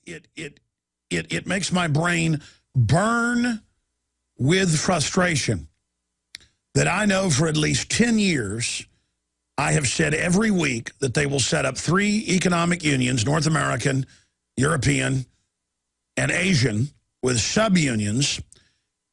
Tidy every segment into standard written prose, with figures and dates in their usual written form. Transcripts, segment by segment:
it makes my brain burn with frustration that I know for at least 10 years I have said every week that they will set up 3 economic unions, North American, European, and Asian, with sub-unions,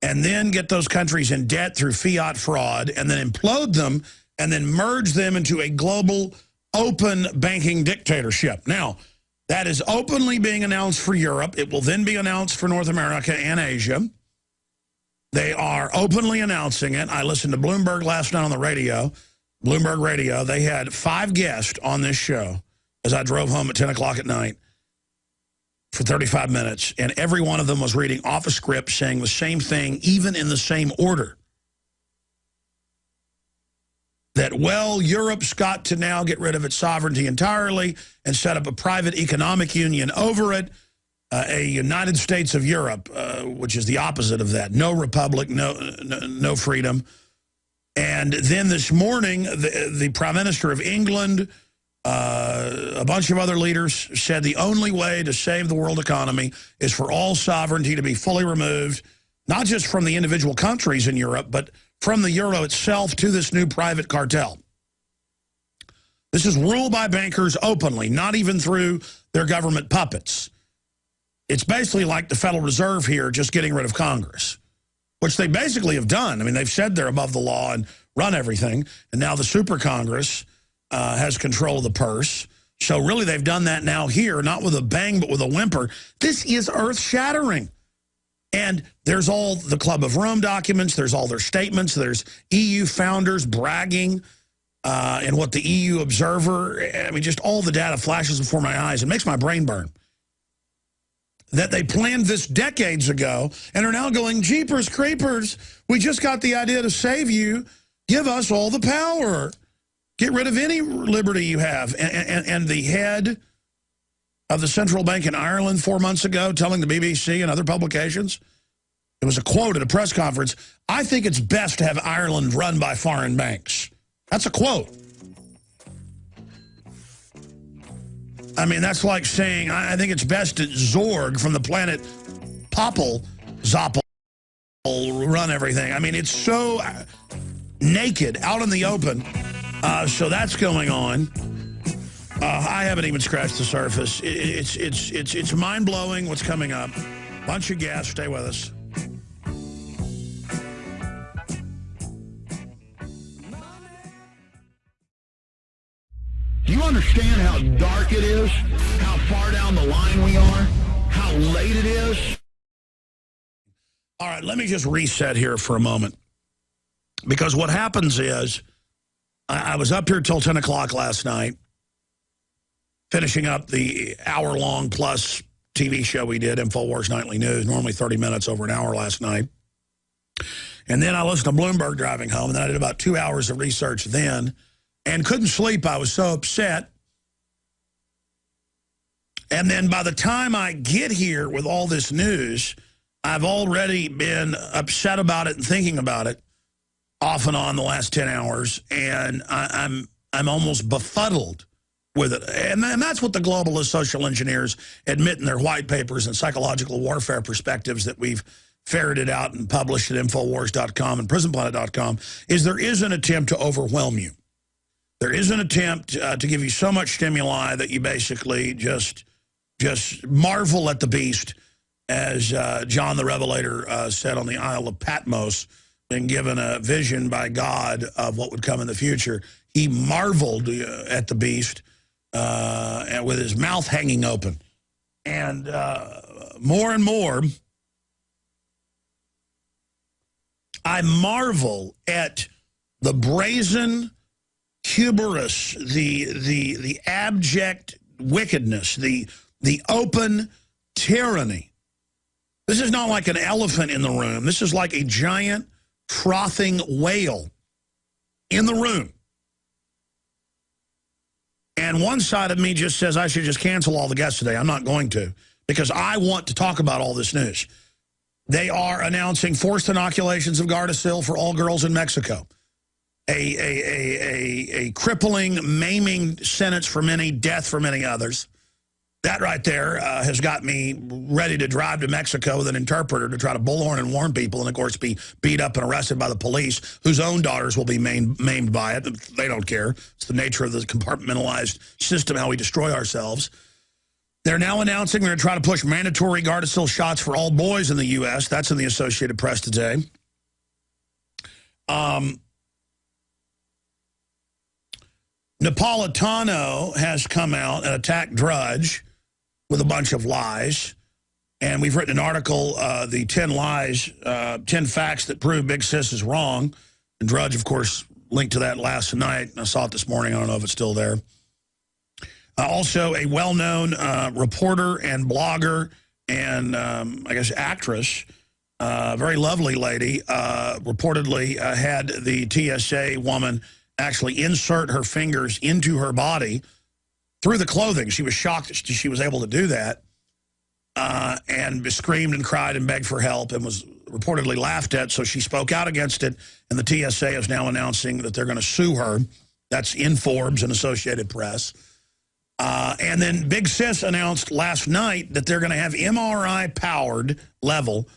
and then get those countries in debt through fiat fraud, and then implode them, and then merge them into a global open banking dictatorship. Now, that is openly being announced for Europe. It will then be announced for North America and Asia. They are openly announcing it. I listened to Bloomberg last night on the radio, Bloomberg Radio. They had 5 guests on this show as I drove home at 10 o'clock at night for 35 minutes, and every one of them was reading off a script saying the same thing, even in the same order. That, well, Europe's got to now get rid of its sovereignty entirely and set up a private economic union over it, a United States of Europe, which is the opposite of that. No republic, no freedom. And then this morning, the Prime Minister of England, a bunch of other leaders said the only way to save the world economy is for all sovereignty to be fully removed, not just from the individual countries in Europe, but from the euro itself to this new private cartel. This is ruled by bankers openly, not even through their government puppets. It's basically like the Federal Reserve here just getting rid of Congress, which they basically have done. I mean, they've said they're above the law and run everything, and now the super Congress has control of the purse. So really they've done that now here, not with a bang, but with a whimper. This is earth-shattering. And there's all the Club of Rome documents. There's all their statements. There's EU founders bragging and what the EU Observer, I mean, just all the data flashes before my eyes. It makes my brain burn. That they planned this decades ago and are now going, jeepers creepers, we just got the idea to save you. Give us all the power. Get rid of any liberty you have. And the head of the central bank in Ireland 4 months ago telling the BBC and other publications, it was a quote at a press conference, I think it's best to have Ireland run by foreign banks. That's a quote. I mean, that's like saying, I think it's best that Zorg from the planet Popple Zoppel run everything. I mean, it's so naked, out in the open. So that's going on. I haven't even scratched the surface. It's mind-blowing what's coming up. Bunch of gas. Stay with us. Do you understand how dark it is? How far down the line we are? How late it is? All right, let me just reset here for a moment. Because what happens is, I was up here till 10 o'clock last night, finishing up the hour-long plus TV show we did, InfoWars Nightly News, normally 30 minutes, over an hour last night. And then I listened to Bloomberg driving home, and then I did about 2 hours of research then, and couldn't sleep. I was so upset. And then by the time I get here with all this news, I've already been upset about it and thinking about it off and on the last 10 hours, and I'm almost befuddled with it. And that's what the globalist social engineers admit in their white papers and psychological warfare perspectives that we've ferreted out and published at Infowars.com and PrisonPlanet.com, is there is an attempt to overwhelm you. There is an attempt to give you so much stimuli that you basically just marvel at the beast, as John the Revelator said on the Isle of Patmos, been given a vision by God of what would come in the future. He marveled at the beast and with his mouth hanging open. And more and more, I marvel at the brazen hubris, the abject wickedness, the open tyranny. This is not like an elephant in the room. This is like a giant frothing whale in the room. And one side of me just says I should just cancel all the guests today. I'm not going to, because I want to talk about all this news. They are announcing forced inoculations of Gardasil for all girls in Mexico. A crippling, maiming sentence for many, death for many others. That right there has got me ready to drive to Mexico with an interpreter to try to bullhorn and warn people and, of course, be beat up and arrested by the police, whose own daughters will be maimed by it. They don't care. It's the nature of the compartmentalized system, how we destroy ourselves. They're now announcing they're going to try to push mandatory Gardasil shots for all boys in the U.S. That's in the Associated Press today. Napolitano has come out and attacked Drudge with a bunch of lies. And we've written an article, the 10 lies, 10 facts that prove Big Sis is wrong. And Drudge, of course, linked to that last night. I saw it this morning. I don't know if it's still there. Also, a well-known reporter and blogger and, I guess, actress, very lovely lady, reportedly had the TSA woman actually insert her fingers into her body through the clothing. She was shocked that she was able to do that and screamed and cried and begged for help and was reportedly laughed at, so she spoke out against it, and the TSA is now announcing that they're going to sue her. That's in Forbes and Associated Press. And then Big Sis announced last night that they're going to have MRI-powered level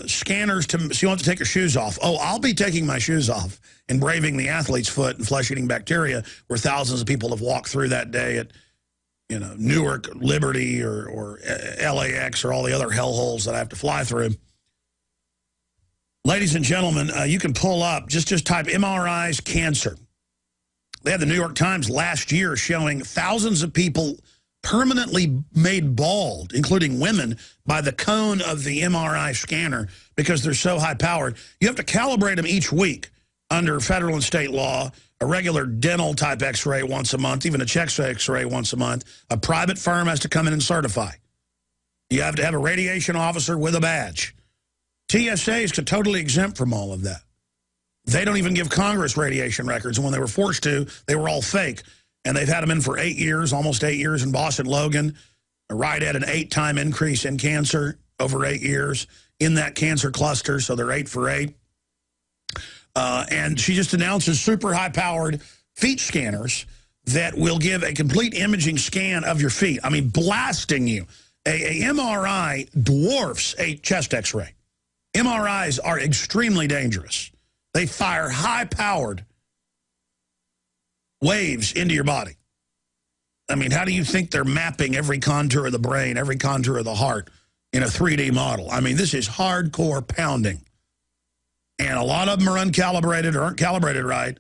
scanners so you don't have to take your shoes off. Oh, I'll be taking my shoes off and braving the athlete's foot and flesh-eating bacteria where thousands of people have walked through that day at, you know, Newark, Liberty, or LAX, or all the other hellholes that I have to fly through. Ladies and gentlemen, you can pull up, just type MRIs cancer. They had the New York Times last year showing thousands of people permanently made bald, including women, by the cone of the MRI scanner because they're so high-powered. You have to calibrate them each week under federal and state law, a regular dental-type x-ray once a month, even a chest x-ray once a month. A private firm has to come in and certify. You have to have a radiation officer with a badge. TSA is totally exempt from all of that. They don't even give Congress radiation records, and when they were forced to, they were all fake. And they've had them in for 8 years, almost 8 years in Boston Logan, right at an 8-time increase in cancer over 8 years in that cancer cluster, so they're 8 for 8. And she just announces super high-powered feet scanners that will give a complete imaging scan of your feet. I mean, blasting you. A MRI dwarfs a chest x-ray. MRIs are extremely dangerous. They fire high-powered waves into your body. I mean, how do you think they're mapping every contour of the brain, every contour of the heart in a 3D model? I mean, this is hardcore pounding. And a lot of them are uncalibrated or aren't calibrated right.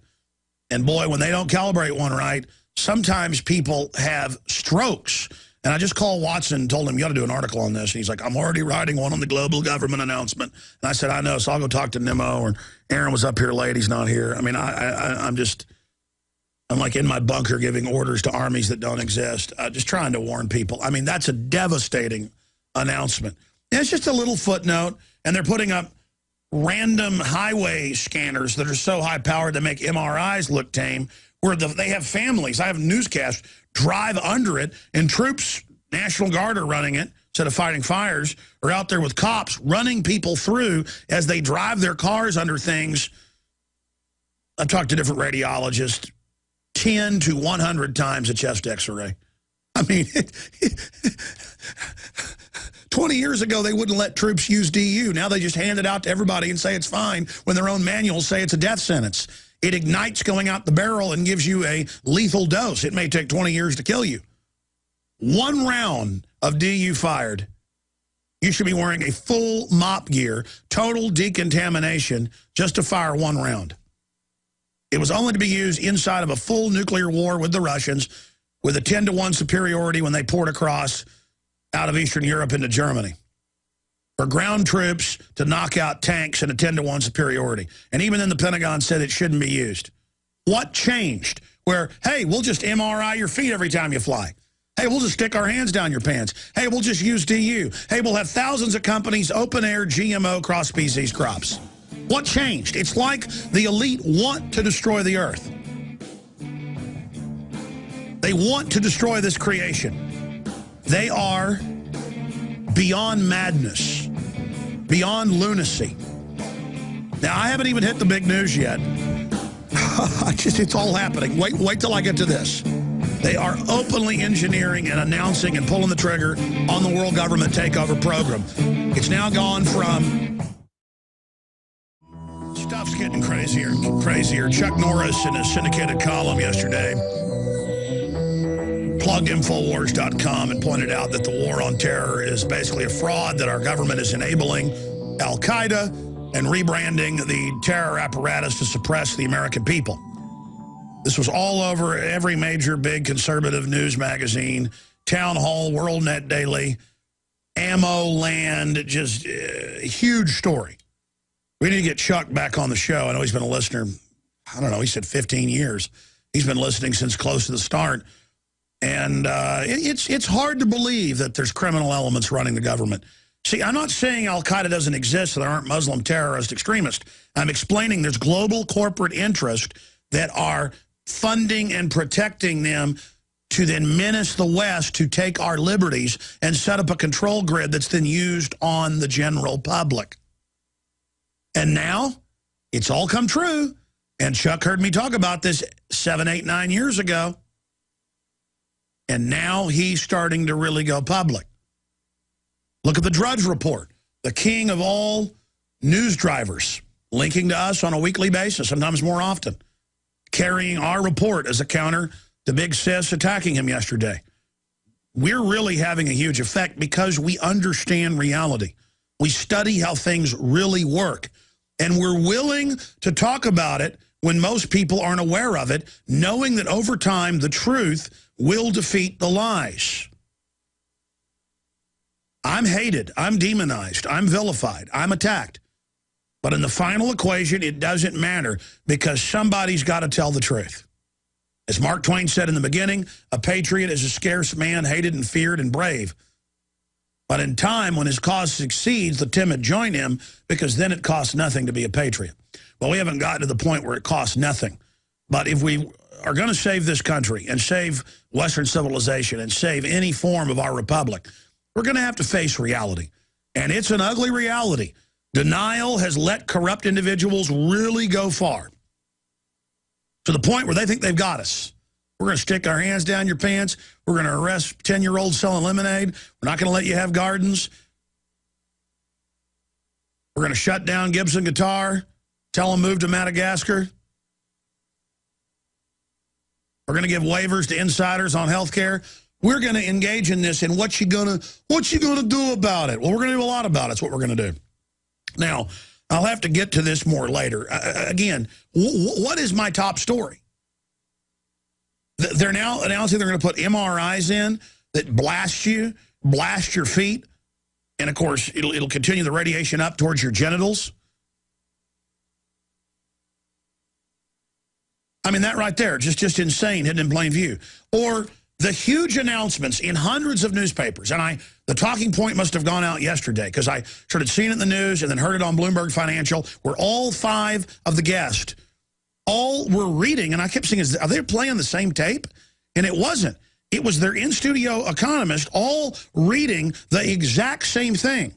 And boy, when they don't calibrate one right, sometimes people have strokes. And I just called Watson and told him, you got to do an article on this. And he's like, I'm already writing one on the global government announcement. And I said, I know, so I'll go talk to Nemo. Or Aaron was up here late, he's not here. I mean, I'm like in my bunker giving orders to armies that don't exist, just trying to warn people. I mean, that's a devastating announcement. And it's just a little footnote, and they're putting up random highway scanners that are so high-powered they make MRIs look tame, where they have families. I have newscasts drive under it, and troops, National Guard are running it, instead of fighting fires, are out there with cops running people through as they drive their cars under things. I've talked to different radiologists, 10 to 100 times a chest x-ray. I mean, 20 years ago, they wouldn't let troops use DU. Now they just hand it out to everybody and say it's fine when their own manuals say it's a death sentence. It ignites going out the barrel and gives you a lethal dose. It may take 20 years to kill you. 1 round of DU fired. You should be wearing a full mop gear, total decontamination, just to fire 1 round. It was only to be used inside of a full nuclear war with the Russians with a 10-to-1 superiority when they poured across out of Eastern Europe into Germany. For ground troops to knock out tanks in a 10-to-1 superiority. And even then the Pentagon said it shouldn't be used. What changed? Where, hey, we'll just MRI your feet every time you fly. Hey, we'll just stick our hands down your pants. Hey, we'll just use DU. Hey, we'll have thousands of companies open-air GMO cross-species crops. What changed? It's like the elite want to destroy the earth. They want to destroy this creation. They are beyond madness, beyond lunacy. Now, I haven't even hit the big news yet. It's all happening. Wait till I get to this. They are openly engineering and announcing and pulling the trigger on the world government takeover program. It's now gone from... Stuff's getting crazier and crazier. Chuck Norris in a syndicated column yesterday plugged Infowars.com and pointed out that the war on terror is basically a fraud, that our government is enabling Al-Qaeda and rebranding the terror apparatus to suppress the American people. This was all over every major big conservative news magazine, Town Hall, World Net Daily, Ammo Land, just a huge story. We need to get Chuck back on the show. I know he's been a listener, I don't know, he said 15 years. He's been listening since close to the start. And it's hard to believe that there's criminal elements running the government. See, I'm not saying Al-Qaeda doesn't exist, so there aren't Muslim terrorist extremists. I'm explaining there's global corporate interest that are funding and protecting them to then menace the West to take our liberties and set up a control grid that's then used on the general public. And now, it's all come true. And Chuck heard me talk about this 7, 8, 9 years ago. And now he's starting to really go public. Look at the Drudge Report, the king of all news drivers, linking to us on a weekly basis, sometimes more often, carrying our report as a counter to Big Sis attacking him yesterday. We're really having a huge effect because we understand reality. We study how things really work. And we're willing to talk about it when most people aren't aware of it, knowing that over time the truth will defeat the lies. I'm hated, I'm demonized, I'm vilified, I'm attacked. But in the final equation, it doesn't matter because somebody's got to tell the truth. As Mark Twain said in the beginning, a patriot is a scarce man, hated and feared and brave. But in time, when his cause succeeds, the timid join him because then it costs nothing to be a patriot. Well, we haven't gotten to the point where it costs nothing. But if we are going to save this country and save Western civilization and save any form of our republic, we're going to have to face reality. And it's an ugly reality. Denial has let corrupt individuals really go far to the point where they think they've got us. We're going to stick our hands down your pants. We're going to arrest 10-year-olds selling lemonade. We're not going to let you have gardens. We're going to shut down Gibson Guitar, tell them move to Madagascar. We're going to give waivers to insiders on health care. We're going to engage in this, and what you gonna do about it? Well, we're going to do a lot about it. That's what we're going to do. Now, I'll have to get to this more later. Again, what is my top story? They're now announcing they're going to put MRIs in that blast your feet, and of course, it'll continue the radiation up towards your genitals. I mean, that right there, just insane, hidden in plain view. Or the huge announcements in hundreds of newspapers, and the talking point must have gone out yesterday because I started seeing it in the news and then heard it on Bloomberg Financial, where all 5 of the guests all were reading, and I kept saying, are they playing the same tape? And it wasn't. It was their in-studio economist all reading the exact same thing.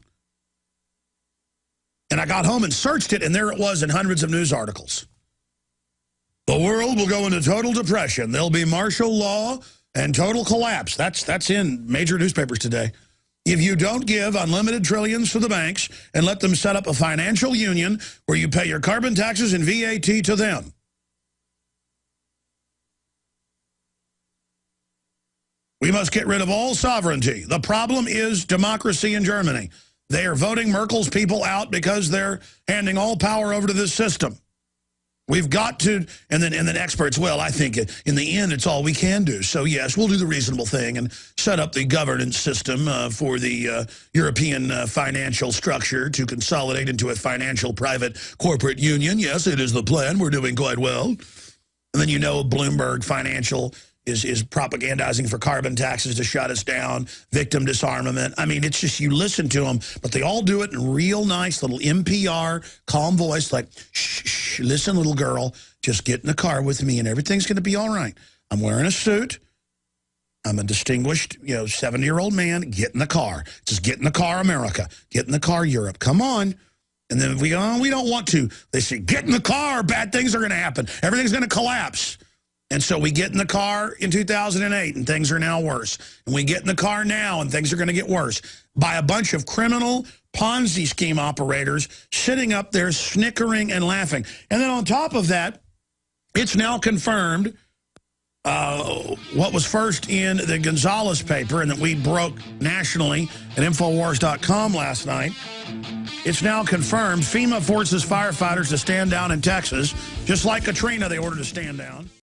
And I got home and searched it, and there it was in hundreds of news articles. The world will go into total depression. There'll be martial law and total collapse. That's in major newspapers today. If you don't give unlimited trillions to the banks and let them set up a financial union where you pay your carbon taxes and VAT to them. We must get rid of all sovereignty. The problem is democracy in Germany. They are voting Merkel's people out because they're handing all power over to this system. We've got to, and then experts, well, I think in the end it's all we can do. So yes, we'll do the reasonable thing and set up the governance system for the European financial structure to consolidate into a financial private corporate union. Yes, it is the plan. We're doing quite well. And then Bloomberg Financial is propagandizing for carbon taxes to shut us down, victim disarmament. I mean, it's just, you listen to them, but they all do it in real nice little NPR, calm voice, like, shh, listen, little girl, just get in the car with me and everything's going to be all right. I'm wearing a suit. I'm a distinguished, 70-year-old man. Get in the car. Just get in the car, America. Get in the car, Europe. Come on. And then we don't want to. They say, get in the car. Bad things are going to happen. Everything's going to collapse. And so we get in the car in 2008, and things are now worse. And we get in the car now, and things are going to get worse by a bunch of criminal Ponzi scheme operators sitting up there snickering and laughing. And then on top of that, it's now confirmed what was first in the Gonzalez paper and that we broke nationally at Infowars.com last night. It's now confirmed FEMA forces firefighters to stand down in Texas, just like Katrina they ordered to stand down.